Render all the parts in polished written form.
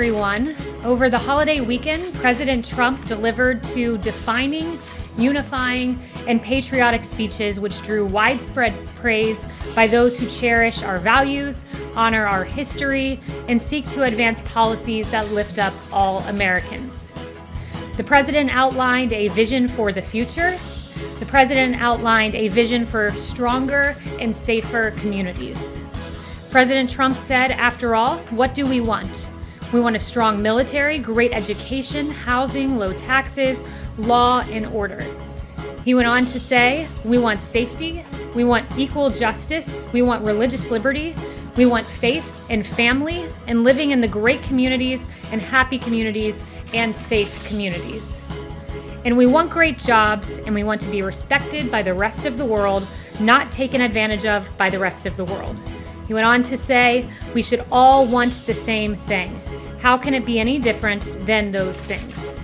everyone. Over the holiday weekend, President Trump delivered two defining, unifying, and patriotic speeches which drew widespread praise by those who cherish our values, honor our history, and seek to advance policies that lift up all Americans. The president outlined a vision for the future. The president outlined a vision for stronger and safer communities. President Trump said, after all, what do we want? We want a strong military, great education, housing, low taxes, law and order. He went on to say, we want safety, we want equal justice, we want religious liberty, we want faith and family, and living in the great communities and happy communities and safe communities. And we want great jobs, and we want to be respected by the rest of the world, not taken advantage of by the rest of the world. He went on to say, we should all want the same thing. How can it be any different than those things?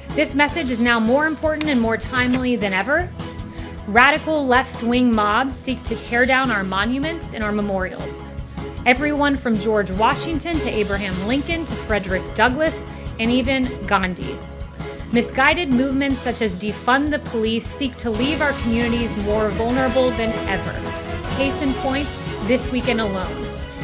This message is now more important and more timely than ever. Radical left-wing mobs seek to tear down our monuments and our memorials. Everyone from George Washington to Abraham Lincoln to Frederick Douglass and even Gandhi. Misguided movements such as defund the police seek to leave our communities more vulnerable than ever. Case in point, this weekend alone.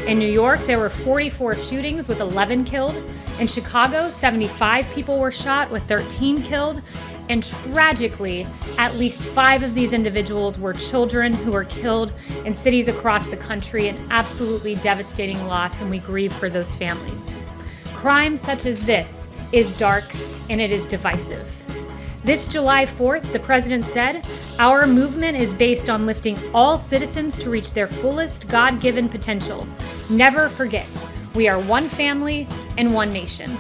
In New York, there were 44 shootings with 11 killed. In Chicago, 75 people were shot with 13 killed. And tragically, at least 5 of these individuals were children who were killed in cities across the country, an absolutely devastating loss, and we grieve for those families. Crime such as this is dark and it is divisive. This July 4th, the president said, our movement is based on lifting all citizens to reach their fullest God-given potential. Never forget, we are one family and one nation.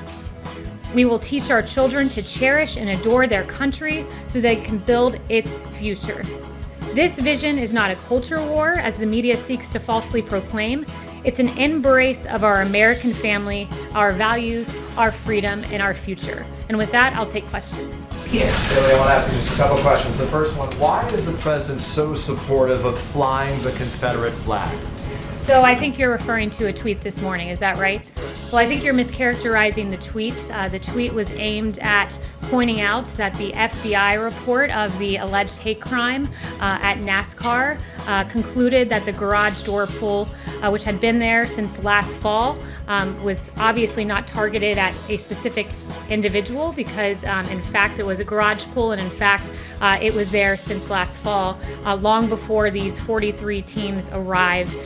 We will teach our children to cherish and adore their country so they can build its future. This vision is not a culture war, as the media seeks to falsely proclaim. It's an embrace of our American family, our values, our freedom, and our future. And with that, I'll take questions. Kayleigh, I want to ask you just a couple of questions. The first one, why is the president so supportive of flying the Confederate flag? So I think you're referring to a tweet this morning, is that right? Well, I think you're mischaracterizing the tweet. The tweet was aimed at pointing out that the FBI report of the alleged hate crime at NASCAR concluded that the garage door pull, which had been there since last fall, was obviously not targeted at a specific individual because, in fact, it was a garage pull, and in fact, it was there since last fall, long before these 43 teams arrived.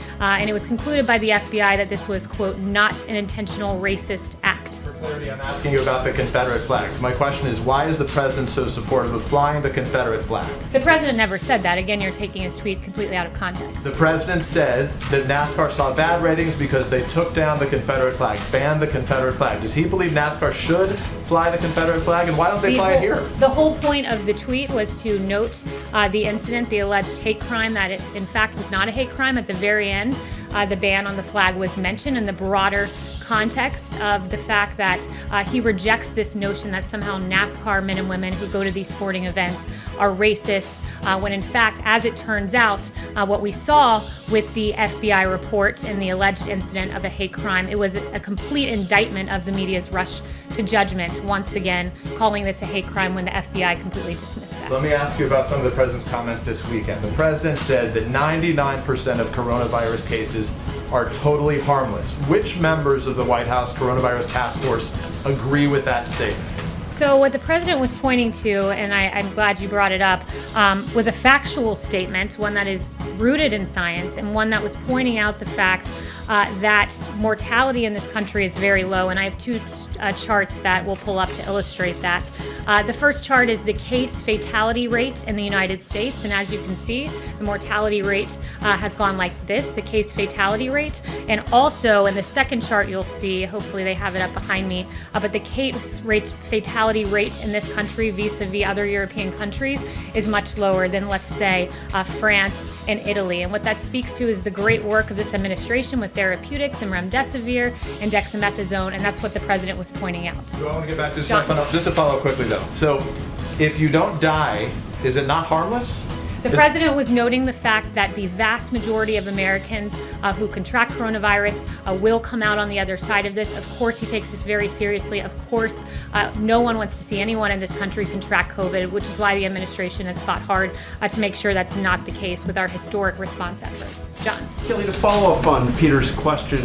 And it was concluded by the FBI that this was, quote, not an intentional racist act. For clarity, I'm asking you about the Confederate flags. My question is, why is the president so supportive of flying the Confederate flag? The president never said that. Again, you're taking his tweet completely out of context. The president said that NASCAR saw bad ratings because they took down the Confederate flag, banned the Confederate flag. Does he believe NASCAR should fly the Confederate flag, and why don't they fly it here? The whole point of the tweet was to note the incident, the alleged hate crime, that it in fact was not a hate crime. At the very end, the ban on the flag was mentioned in the broader context of the fact that he rejects this notion that somehow NASCAR men and women who go to these sporting events are racist, when in fact, as it turns out, what we saw with the FBI report and the alleged incident of a hate crime, it was a complete indictment of the media's rush to judgment, once again calling this a hate crime when the FBI completely dismissed that. Let me ask you about some of the president's comments this weekend. The president said that 99% of coronavirus cases are totally harmless. Which members of the White House Coronavirus Task Force agree with that statement? So what the president was pointing to, and I'm glad you brought it up, was a factual statement, one that is rooted in science, and one that was pointing out the fact that mortality in this country is very low. And I have two charts that we'll pull up to illustrate that. The first chart is the case fatality rate in the United States. And as you can see, the mortality rate has gone like this, the case fatality rate. And also in the second chart, you'll see, hopefully they have it up behind me, but the case fatality rate in this country vis-a-vis other European countries is much lower than, let's say, France and Italy. And what that speaks to is the great work of this administration with therapeutics and remdesivir and dexamethasone, and that's what the president was pointing out. So I want to get back to just to follow up quickly though. So if you don't die, is it not harmless? The president was noting the fact that the vast majority of Americans who contract coronavirus will come out on the other side of this. Of course, he takes this very seriously. Of course, no one wants to see anyone in this country contract COVID, which is why the administration has fought hard to make sure that's not the case with our historic response effort. John. Kayleigh, to follow up on Peter's question,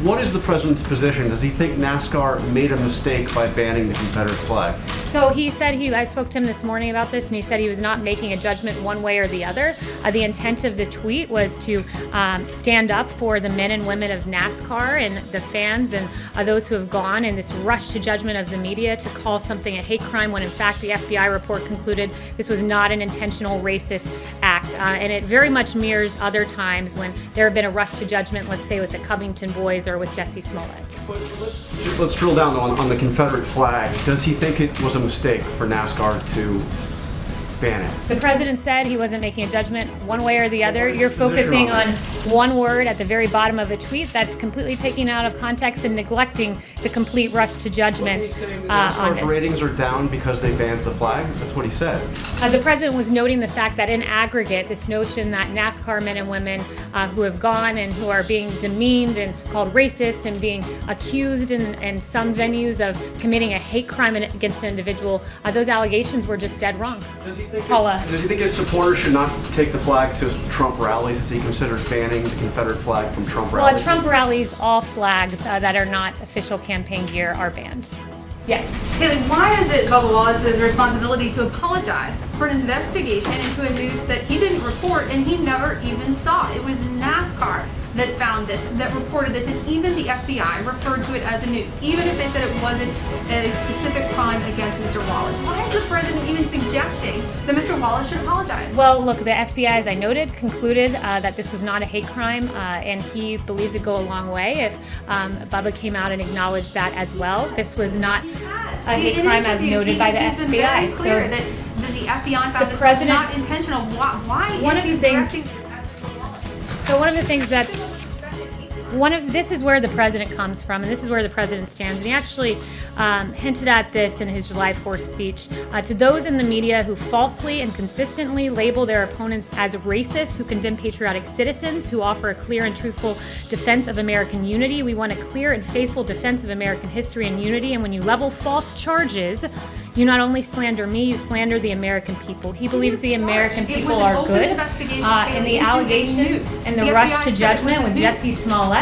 what is the president's position? Does he think NASCAR made a mistake by banning the Confederate flag? So he said I spoke to him this morning about this, and he said he was not making a judgment one way or the other. The intent of the tweet was to stand up for the men and women of NASCAR and the fans and those who have gone in this rush to judgment of the media to call something a hate crime when in fact the FBI report concluded this was not an intentional racist act. And it very much mirrors other times when there have been a rush to judgment, let's say with the Covington boys or with Jussie Smollett. Let's drill down on the Confederate flag. Does he think it was a mistake for NASCAR to ban it? The president said he wasn't making a judgment one way or the other. You're focusing on one word at the very bottom of a tweet that's completely taken out of context and neglecting the complete rush to judgment on this. Ratings are down because they banned the flag? That's what he said. The president was noting the fact that in aggregate, this notion that NASCAR men and women who have gone and who are being demeaned and called racist and being accused in some venues of committing a hate crime against an individual, those allegations were just dead wrong. Does he think his supporters should not take the flag to Trump rallies? Has he considered banning the Confederate flag from Trump rallies? Well, at Trump rallies, all flags that are not official campaign gear are banned. Yes. Kayleigh, why is it Bubba Wallace's responsibility to apologize for an investigation into a news that he didn't report and he never even saw? It was NASCAR that found this, that reported this, and even the FBI referred to it as a news, even if they said it wasn't a specific crime against Mr. Wallace. Why is the president even suggesting that Mr. Wallace should apologize? Well, look, the FBI, as I noted, concluded that this was not a hate crime, and he believes it'd go a long way if Bubba came out and acknowledged that as well. This was not a hate crime as noted by the FBI. He's been very clear that the FBI found this was not intentional. Why is he addressing Mr. Wallace? So one of the things this is where the president comes from, and this is where the president stands. And he actually hinted at this in his July 4th speech. To those in the media who falsely and consistently label their opponents as racist, who condemn patriotic citizens, who offer a clear and truthful defense of American unity, we want a clear and faithful defense of American history and unity. And when you level false charges, you not only slander me, you slander the American people. He believes the American people are good. And the allegations and the rush to judgment with Jussie Smollett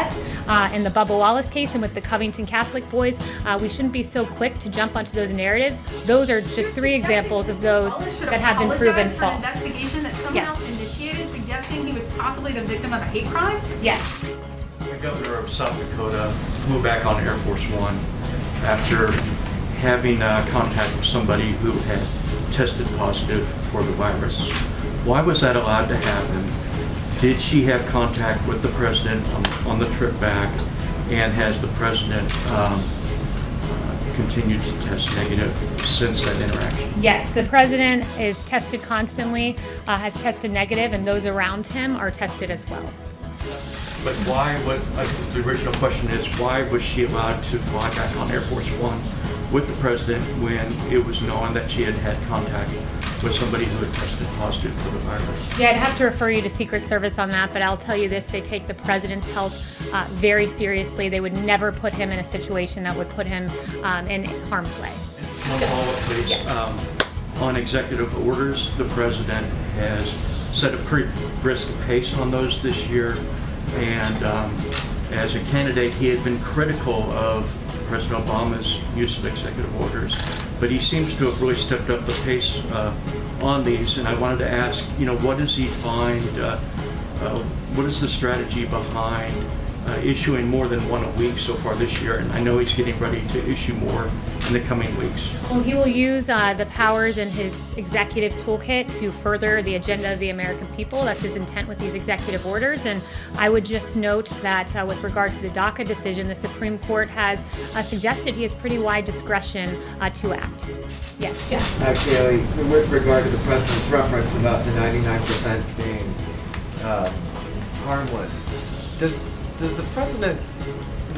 in the Bubba Wallace case and with the Covington Catholic boys, we shouldn't be so quick to jump onto those narratives. Those are just three examples of those that have been proven false. Investigation that someone else initiated, suggesting he was possibly the victim of a hate crime? Yes. The governor of South Dakota flew back on Air Force One after having contact with somebody who had tested positive for the virus. Why was that allowed to happen? Did she have contact with the president on the trip back? And has the president continued to test negative since that interaction? Yes, the president is tested constantly, has tested negative, and those around him are tested as well. But why, the original question is, why was she allowed to fly back on Air Force One with the president when it was known that she had had contact with somebody who had tested positive for the virus? Yeah, I'd have to refer you to Secret Service on that, but I'll tell you this, they take the president's health very seriously. They would never put him in a situation that would put him in harm's way. One follow-up, please. Yes. On executive orders, the president has set a pretty brisk pace on those this year, and as a candidate, he had been critical of President Obama's use of executive orders, but he seems to have really stepped up the pace on these. And I wanted to ask, what does he find? What is the strategy behind issuing more than one a week so far this year? And I know he's getting ready to issue more in the coming weeks. Well, he will use the powers in his executive toolkit to further the agenda of the American people. That's his intent with these executive orders. And I would just note that with regard to the DACA decision, the Supreme Court has suggested he has pretty wide discretion to act. Yes, Jeff. Kayleigh, with regard to the president's reference about the 99% being harmless, does the president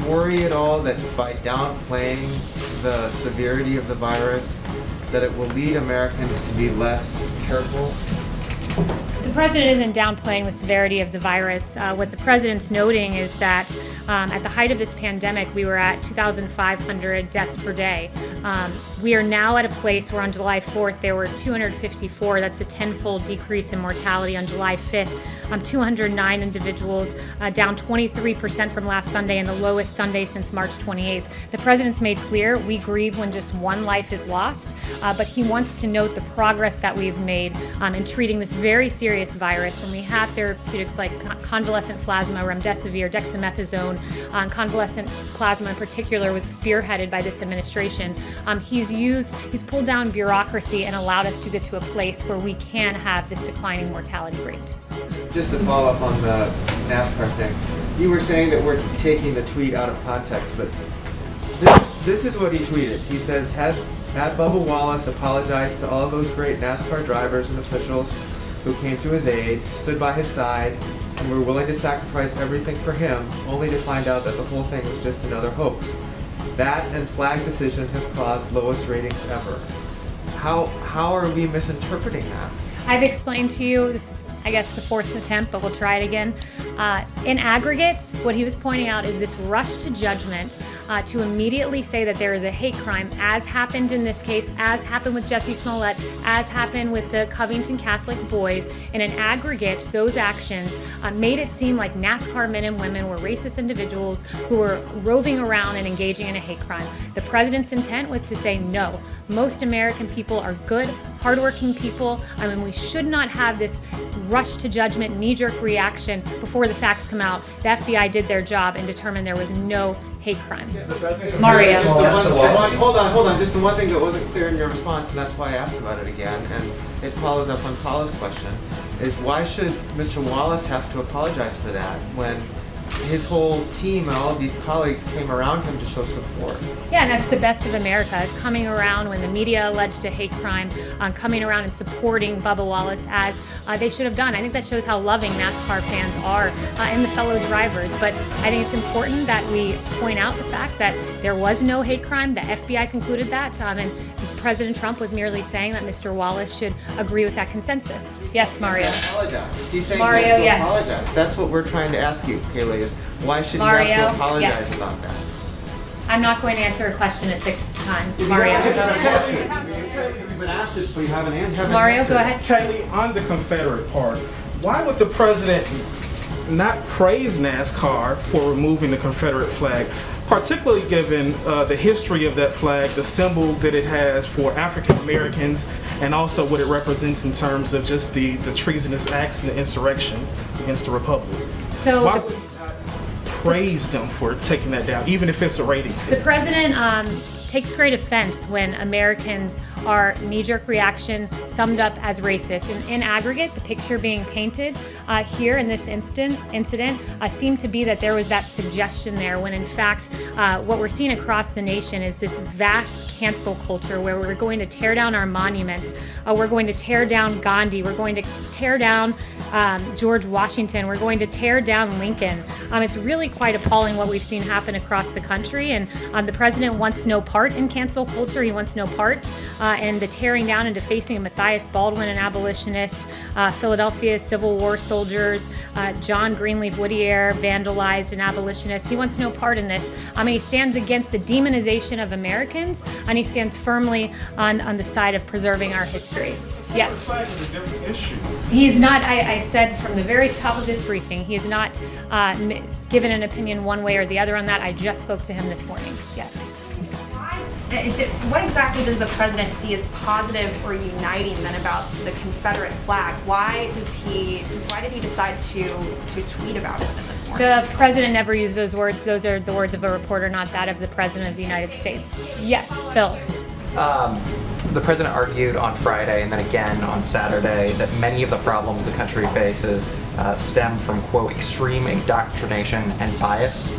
worry at all that by downplaying the severity of the virus, that it will lead Americans to be less careful? The president isn't downplaying the severity of the virus. What the president's noting is that at the height of this pandemic, we were at 2,500 deaths per day. We are now at a place where on July 4th, there were 254. That's a tenfold decrease in mortality. On July 5th, 209 individuals, down 23% from last Sunday and the lowest Sunday since March 28th. The president's made clear we grieve when just one life is lost, but he wants to note the progress that we've made in treating this very serious virus. When we have therapeutics like convalescent plasma, remdesivir, dexamethasone, convalescent plasma in particular was spearheaded by this administration. He's pulled down bureaucracy and allowed us to get to a place where we can have this declining mortality rate. Just to follow up on the NASCAR thing, you were saying that we're taking the tweet out of context, but this is what he tweeted. He says, had Bubba Wallace apologized to all those great NASCAR drivers and officials who came to his aid, stood by his side, and were willing to sacrifice everything for him, only to find out that the whole thing was just another hoax. That and flag decision has caused lowest ratings ever. How are we misinterpreting that? I've explained to you, this is, I guess, the fourth attempt, but we'll try it again. In aggregate, what he was pointing out is this rush to judgment to immediately say that there is a hate crime, as happened in this case, as happened with Jussie Smollett, as happened with the Covington Catholic boys. And in aggregate, those actions made it seem like NASCAR men and women were racist individuals who were roving around and engaging in a hate crime. The president's intent was to say, no, most American people are good, hardworking people, and we should not have this rush to judgment, knee-jerk reaction before the facts come out. The FBI did their job and determined there was no hate crime. Mario. Hold on. Just the one thing that wasn't clear in your response, and that's why I asked about it again, and it follows up on Paula's question, is why should Mr. Wallace have to apologize for that when his whole team and all of these colleagues came around him to show support? Yeah, and that's the best of America, is coming around when the media alleged a hate crime, coming around and supporting Bubba Wallace as they should have done. I think that shows how loving NASCAR fans are and the fellow drivers. But I think it's important that we point out the fact that there was no hate crime. The FBI concluded that, and President Trump was merely saying that Mr. Wallace should agree with that consensus. Yes, Mario. Apologize. He's saying Mario, he has to yes. apologize. That's what we're trying to ask you, Kayleigh, is why should he Mario, have to apologize yes. about that? I'm not going to answer a question a sixth time. Mario. You've been asked it, but you haven't answered. Mario, go ahead. Kayleigh, on the Confederate part, why would the president not praise NASCAR for removing the Confederate flag, particularly given the history of that flag, the symbol that it has for African Americans, and also what it represents in terms of just the treasonous acts and the insurrection against the Republic? So Why would you not praise them for taking that down, even if it's a ratings hit? the president takes great offense when Americans are knee-jerk reaction summed up as racist. In aggregate, the picture being painted here in this incident seemed to be that there was that suggestion there, when in fact what we're seeing across the nation is this vast cancel culture where we're going to tear down our monuments, we're going to tear down Gandhi, we're going to tear down George Washington, we're going to tear down Lincoln. It's really quite appalling what we've seen happen across the country, and the president wants no part in cancel culture. He wants no part in the tearing down and defacing of Matthias Baldwin, an abolitionist, Philadelphia's Civil War soldiers, John Greenleaf Whittier, vandalized, an abolitionist. He wants no part in this. He stands against the demonization of Americans, and he stands firmly on the side of preserving our history. Yes. The flag is a different issue. He is not, I said from the very top of this briefing, he has not given an opinion one way or the other on that. I just spoke to him this morning. Yes. What exactly does the president see as positive or uniting then about the Confederate flag? Why did he decide to tweet about it this morning? The president never used those words. Those are the words of a reporter, not that of the president of the United States. Yes, Phil. The president argued on Friday and then again on Saturday that many of the problems the country faces stem from, quote, extreme indoctrination and bias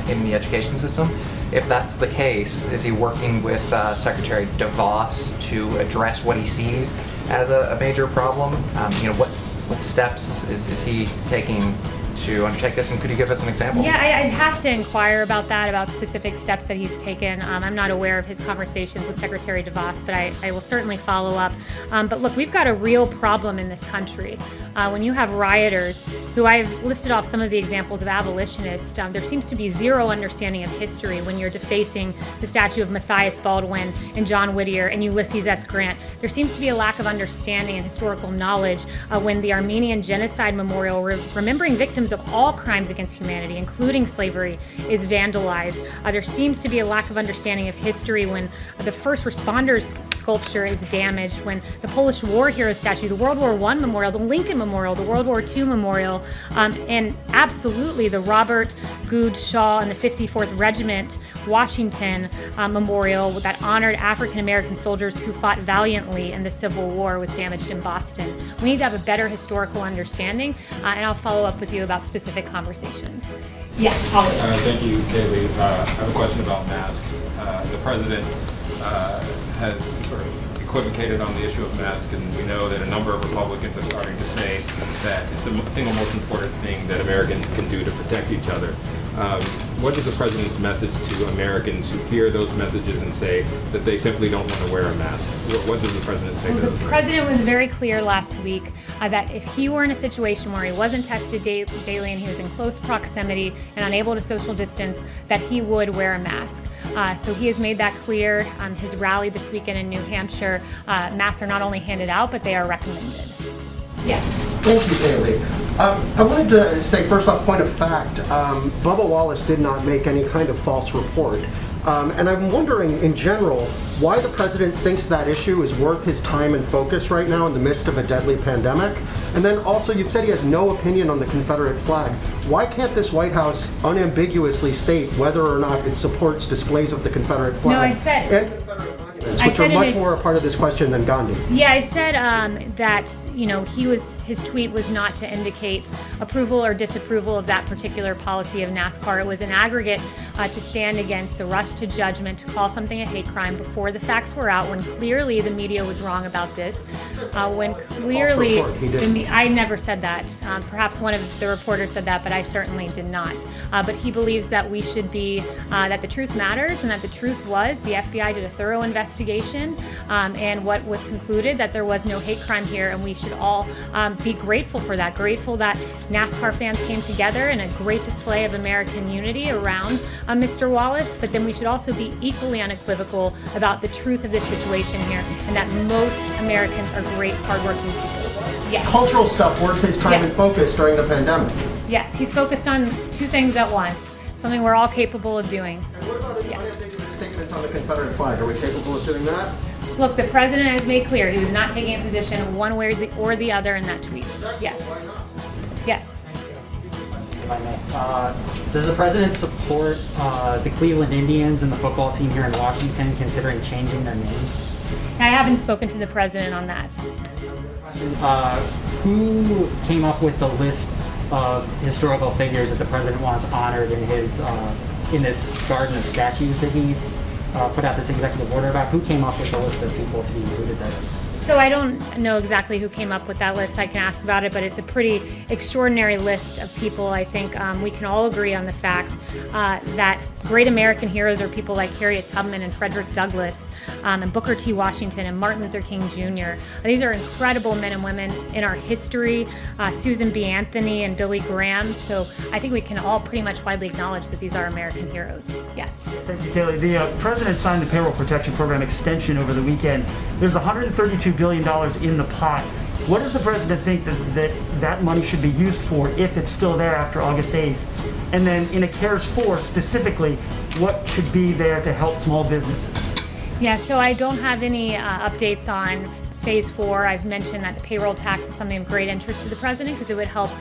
in the education system. If that's the case, is he working with Secretary DeVos to address what he sees as a major problem? What steps is he taking to undertake this, and could you give us an example? Yeah, I'd have to inquire about that, about specific steps that he's taken. I'm not aware of his conversations with Secretary DeVos, but I will certainly follow up. But look, we've got a real problem in this country. When you have rioters, who I've listed off some of the examples of abolitionists, there seems to be zero understanding of history when you're defacing the statue of Matthias Baldwin and John Whittier and Ulysses S. Grant. There seems to be a lack of understanding and historical knowledge when the Armenian Genocide Memorial, remembering victims of all crimes against humanity, including slavery, is vandalized. There seems to be a lack of understanding of history when the first responders sculpture is damaged, when the Polish War Hero statue, the World War I Memorial, the Lincoln Memorial, the World War II Memorial, and absolutely the Robert Good Shaw and the 54th Regiment Washington Memorial that honored African American soldiers who fought valiantly in the Civil War was damaged in Boston. We need to have a better historical understanding, and I'll follow up with you about specific conversations. Yes, Holly. Thank you, Kayleigh. I have a question about masks. The president has sort of equivocated on the issue of masks, and we know that a number of Republicans are starting to say that it's the single most important thing that Americans can do to protect each other. What is the president's message to Americans who hear those messages and say that they simply don't want to wear a mask? What does the president say to those? The president was very clear last week that if he were in a situation where he wasn't tested daily and he was in close proximity and unable to social distance, that he would wear a mask. So he has made that clear. His rally this weekend in New Hampshire, masks are not only handed out, but they are recommended. Yes. Thank you, Kayleigh. I wanted to say, first off, point of fact, Bubba Wallace did not make any kind of false report. And I'm wondering, in general, why the president thinks that issue is worth his time and focus right now in the midst of a deadly pandemic. And then also, you've said he has no opinion on the Confederate flag. Why can't this White House unambiguously state whether or not it supports displays of the Confederate flag? No, I said... And Confederate monuments, which are much more a part of this question than Gandhi. Yeah, I said that his tweet was not to indicate approval or disapproval of that particular policy of NASCAR. It was an aggregate to stand against the rush to judgment, to call something a hate crime before the facts were out, when clearly the media was wrong about this, when clearly I never said that. Perhaps one of the reporters said that, but I certainly did not. But he believes that we should be, that the truth matters, and that the truth was the FBI did a thorough investigation, and what was concluded that there was no hate crime here, and we should all be grateful for that, grateful that NASCAR fans came together in a great display of American unity around Mr. Wallace, but then we should also be equally unequivocal about the truth of this situation here, and that most Americans are great, hardworking people. Yes. Cultural stuff worth his time and focus during the pandemic. Yes, he's focused on two things at once, something we're all capable of doing. And what about an unambiguous statement on the Confederate flag? Are we capable of doing that? Look, the president has made clear he was not taking a position one way or the other in that tweet. Yes. Yes. If I may. Does the president support the Cleveland Indians and the football team here in Washington considering changing their names? I haven't spoken to the president on that. Who came up with the list of historical figures that the president wants honored in his in this garden of statues that he put out this executive order about? Who came up with the list of people to be included there? So I don't know exactly who came up with that list. I can ask about it, but it's a pretty extraordinary list of people. I think we can all agree on the fact that great American heroes are people like Harriet Tubman and Frederick Douglass and Booker T. Washington and Martin Luther King Jr. These are incredible men and women in our history, Susan B. Anthony and Billy Graham. So I think we can all pretty much widely acknowledge that these are American heroes. Yes. Thank you, Kayleigh. The president signed the Payroll Protection Program extension over the weekend. There's $132 billion in the pot. What does the president think that money should be used for if it's still there after August 8th? And then in a CARES 4 specifically, what should be there to help small businesses? Yeah, so I don't have any updates on Phase 4. I've mentioned that the payroll tax is something of great interest to the president because it would help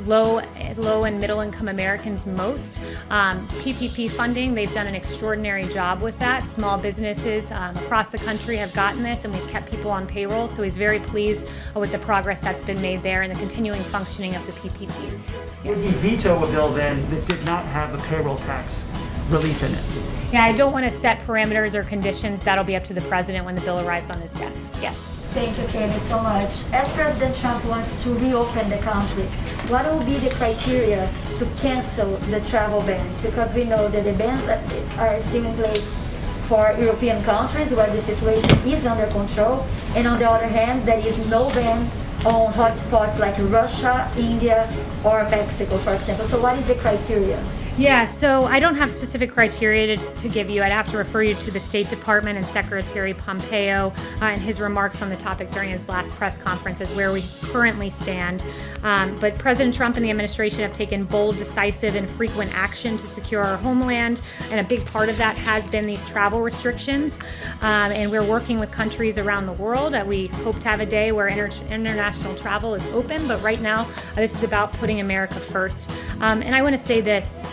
low and middle income Americans most. PPP funding, they've done an extraordinary job with that. Small businesses across the country have gotten this, and we've kept people on payroll, so he's very pleased with the progress that's been made there and the continuing functioning of the PPP. Yes. Would he veto a bill then that did not have a payroll tax relief in it? Yeah, I don't want to set parameters or conditions. That'll be up to the president when the bill arrives on his desk. Yes. Thank you, Kayleigh, so much. As President Trump wants to reopen the country, what will be the criteria to cancel the travel bans? Because we know that the bans are still in place for European countries where the situation is under control, and on the other hand, there is no ban on hotspots like Russia, India, or Mexico, for example. So what is the criteria? Yeah, so I don't have specific criteria to give you. I'd have to refer you to the State Department and Secretary Pompeo and his remarks on the topic during his last press conference as where we currently stand. But President Trump and the administration have taken bold, decisive, and frequent action to secure our homeland, and a big part of that has been these travel restrictions. And we're working with countries around the world. We hope to have a day where international travel is open, but right now this is about putting America first. And I want to say this.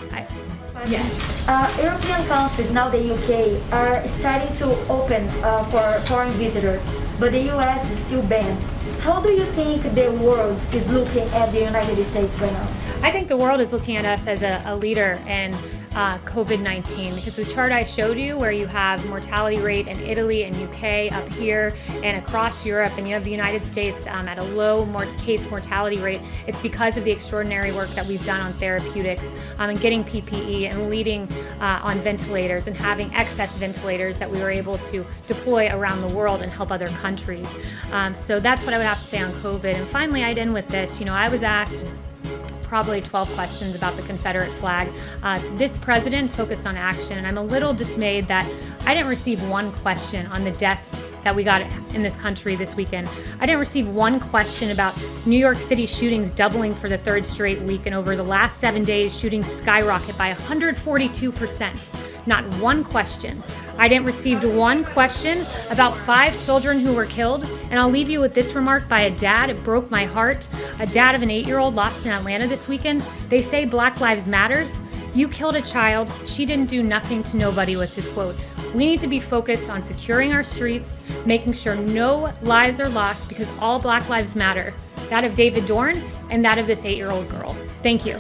Yes. European countries, now the UK, are starting to open for foreign visitors, but the US is still banned. How do you think the world is looking at the United States right now? I think the world is looking at us as a leader in COVID-19, because the chart I showed you where you have mortality rate in Italy and UK up here and across Europe, and you have the United States at a low case mortality rate, it's because of the extraordinary work that we've done on therapeutics and getting PPE and leading on ventilators and having excess ventilators that we were able to deploy around the world and help other countries. So that's what I would have to say on COVID. And finally, I'd end with this. I was asked probably 12 questions about the Confederate flag. This president is focused on action, and I'm a little dismayed that I didn't receive one question on the deaths that we got in this country this weekend. I didn't receive one question about New York City shootings doubling for the third straight week, and over the last 7 days, shootings skyrocket by 142%. Not one question. I didn't receive one question about 5 children who were killed. And I'll leave you with this remark by a dad. It broke my heart. A dad of an 8-year-old lost in Atlanta this weekend. They say Black Lives Matters. You killed a child. She didn't do nothing to nobody, was his quote. We need to be focused on securing our streets, making sure no lives are lost, because all Black lives matter. That of David Dorn and that of this 8-year-old girl. Thank you.